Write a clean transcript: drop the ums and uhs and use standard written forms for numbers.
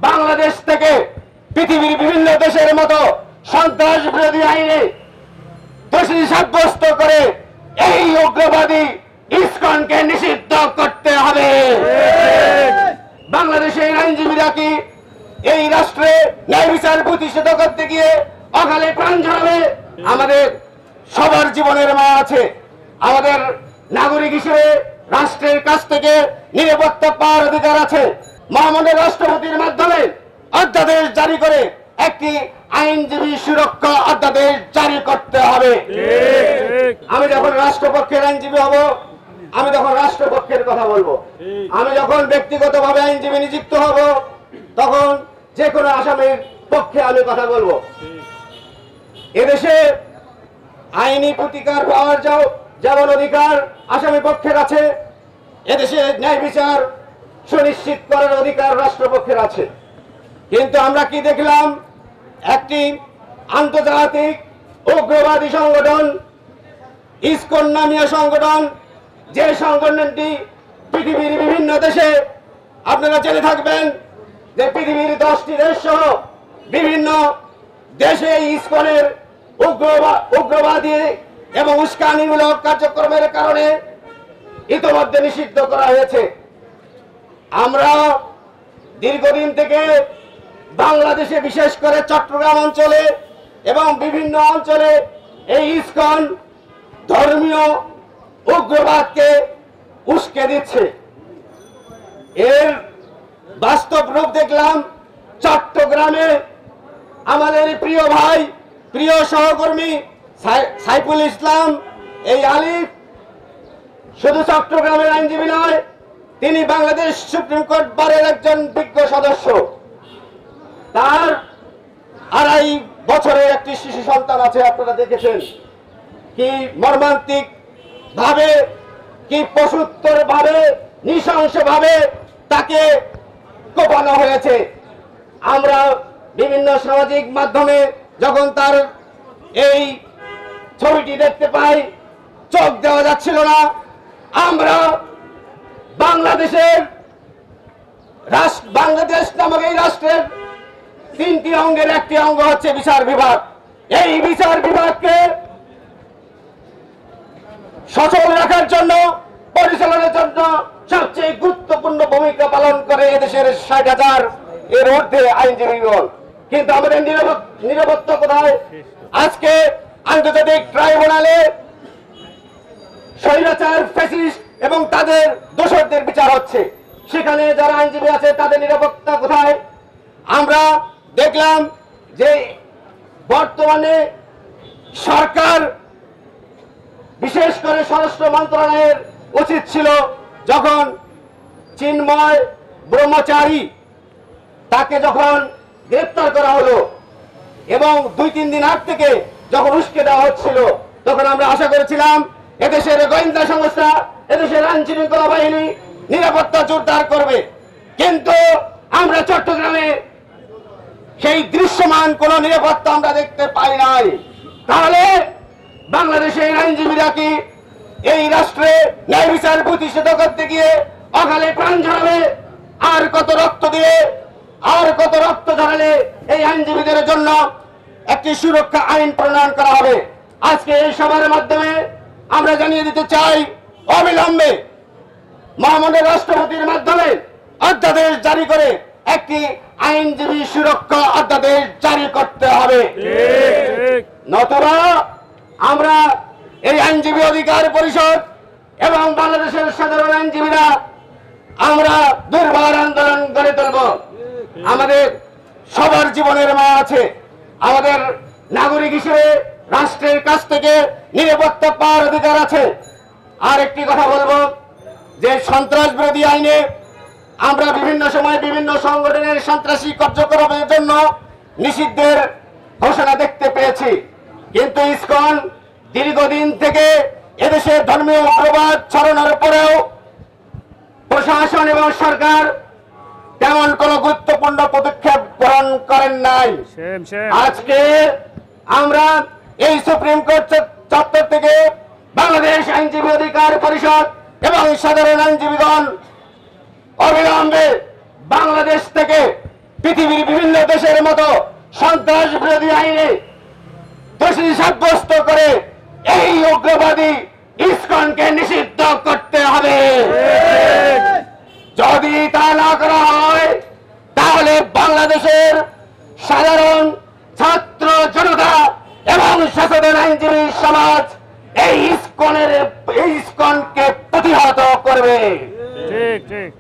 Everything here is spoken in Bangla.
বাংলাদেশ থেকে পৃথিবীর বিভিন্ন দেশের মতো সন্ত্রাস বিরোধী আইনে দোষী সাব্যস্ত করে এই উগ্রবাদী ইসকনকে নিষিদ্ধ করতে হবে। বাংলাদেশের আইনজীবীরা কি এই রাষ্ট্রে ন্যায় বিচার প্রতিষ্ঠিত করতে গিয়ে অকালে প্রাণ ঝরাবে? আমাদের সবার জীবনের মায়া আছে। আমাদের নাগরিক হিসেবে রাষ্ট্রের কাছ থেকে নিরাপত্তা পাওয়ার অধিকার আছে। মহামান্য রাষ্ট্রপতির মাধ্যমে অধ্যাদেশ জারি করে একটি আইনজীবী সুরক্ষা অধ্যাদেশ জারি করতে হবে। আমি যখন রাষ্ট্রপক্ষের আইনজীবী হব, আমি তখন রাষ্ট্রপক্ষের কথা বলবো। আমি যখন ব্যক্তিগতভাবে আইনজীবী নিযুক্ত হব, তখন যে কোনো আসামির পক্ষে আমি কথা বলবো। এদেশে আইনি প্রতিকার পাওয়ার যেমন অধিকার আসামি পক্ষের আছে, এদেশে ন্যায় বিচার সুনিশ্চিত করার অধিকার রাষ্ট্রপক্ষের আছে। কিন্তু আমরা কি দেখলাম? একটি আন্তর্জাতিক উগ্রবাদী সংগঠন ইসকন নামীয় সংগঠন, যে সংগঠনটি পৃথিবীর বিভিন্ন দেশে, আপনারা জেনে থাকবেন যে পৃথিবীর 10টি দেশ সহ বিভিন্ন দেশে ইসকনের উগ্রবাদী এবং উস্কানিমূলক কার্যক্রমের কারণে ইতোমধ্যে নিষিদ্ধ করা হয়েছে। আমরা দীর্ঘদিন থেকে বাংলাদেশে, বিশেষ করে চট্টগ্রাম অঞ্চলে এবং বিভিন্ন অঞ্চলে এই ইসকন ধর্মীয় উগ্রবাদকে উস্কে দিচ্ছে। এর বাস্তব রূপ দেখলাম চট্টগ্রামে। আমাদের প্রিয় ভাই, প্রিয় সহকর্মী সাইফুল ইসলাম, এই আলিফ শুধু চট্টগ্রামের আইনজীবী নয়, তিনি বাংলাদেশ সুপ্রিম কোর্ট বারের একজন বিজ্ঞ সদস্য। তার 2.5 বছরের একটি শিশু সন্তান আছে। আপনারা দেখেছেন কি মর্মান্তিক ভাবে, কি পশুত্তর ভাবে, নৃশংস ভাবে তাকে কোপানো হয়েছে। আমরা বিভিন্ন সামাজিক মাধ্যমে যখন তার এই ছবিটি দেখতে পাই, চোখ দেওয়া যাচ্ছিল না। আমরা বাংলাদেশ নামক এই রাষ্ট্রের 3টি অঙ্গের একটি অঙ্গ হচ্ছে বিচার বিভাগ। এই বিচার বিভাগকে সচল রাখার জন্য, পরিচালনার জন্য সবচেয়ে গুরুত্বপূর্ণ ভূমিকা পালন করে এদেশের 60,000 এর ঊর্ধ্বে আইনজীবী দল। কিন্তু আমাদের নিরাপত্তা কোথায়? আজকে আন্তর্জাতিক ট্রাইব্যুনালে স্বৈরাচার, ফ্যাসিস্ট এবং তাদের দোষরদের বিচার হচ্ছে। সেখানে যারা আইনজীবী আছে তাদের নিরাপত্তা কোথায়? আমরা দেখলাম যে বর্তমানে সরকার, বিশেষ করে স্বরাষ্ট্র মন্ত্রণালয়ের উচিত ছিল যখন চিন্ময় ব্রহ্মচারী তাকে যখন গ্রেপ্তার করা হলো এবং 2-3 দিন আগ থেকে যখন উস্কে দেওয়া হচ্ছিল, তখন আমরা আশা করেছিলাম এদেশের গোয়েন্দা সংস্থা, এদেশের আইন শৃঙ্খলা বাহিনী নিরাপত্তা জোরদার করবে। কিন্তু আমরা চট্টগ্রামে সেই দৃশ্যমান কোন নিরাপত্তা আমরা দেখতে পাই নাই। তাহলে বাংলাদেশের আইনজীবীরা কি এই রাষ্ট্রে ন্যায় বিচার প্রতিষ্ঠিত করতে গিয়ে অকালে প্রাণ ঝরাবে? আর কত রক্ত দিয়ে, আর কত রক্ত ঝরালে এই আইনজীবীদের জন্য একটি সুরক্ষা আইন প্রণয়ন করা হবে? আজকে এই সভার মাধ্যমে আমরা জানিয়ে দিতে চাই, অবিলম্বে মহামান্য রাষ্ট্রপতির মাধ্যমে অধ্যাদেশ জারি করে একটি আইনজীবী সুরক্ষা অধ্যাদেশ জারি করতে হবে। নতুবা আমরা এই আইনজীবী অধিকার পরিষদ এবং বাংলাদেশের সাধারণ আইনজীবীরা আমরা দুর্বার আন্দোলন গড়ে তুলব। আমাদের সবার জীবনের মায়া আছে। আমাদের নাগরিক হিসেবে রাষ্ট্রের কাছ থেকে নিরাপত্তা পাওয়ার অধিকার আছে। আর একটি কথা বলবো যে সন্ত্রাস বিরোধী আইনে আমরা বিভিন্ন সময় বিভিন্ন সংগঠনের সন্ত্রাসী কার্যক্রমের জন্য নিষিদ্ধের ঘোষণা দেখতে পেয়েছি। কিন্তু ইসকন দীর্ঘদিন থেকে এদেশে ধর্মীয় উগ্রবাদ ছড়ানোর পরেও প্রশাসন এবং সরকার তেমন কোন গুরুত্বপূর্ণ পদক্ষেপ গ্রহণ করেন নাই। আজকে আমরা এই সুপ্রিম কোর্ট চত্বর থেকে বাংলাদেশ আইনজীবী অধিকার পরিষদ এবং সাধারণ আইনজীবীগণ অবিলম্বে বাংলাদেশ থেকে পৃথিবীর বিভিন্ন দেশের মতো সন্ত্রাস বিরোধী আইনে দোষী সাব্যস্ত করে এই উগ্রবাদী ইসকনকে নিষিদ্ধ করতে হবে। যদি তা না করা হয় তাহলে বাংলাদেশের সাধারণ ছাত্র জনতা এবং সচেতন আইনজীবী সমাজ এই ইসকনকে প্রতিহত করবে। ঠিক ঠিক।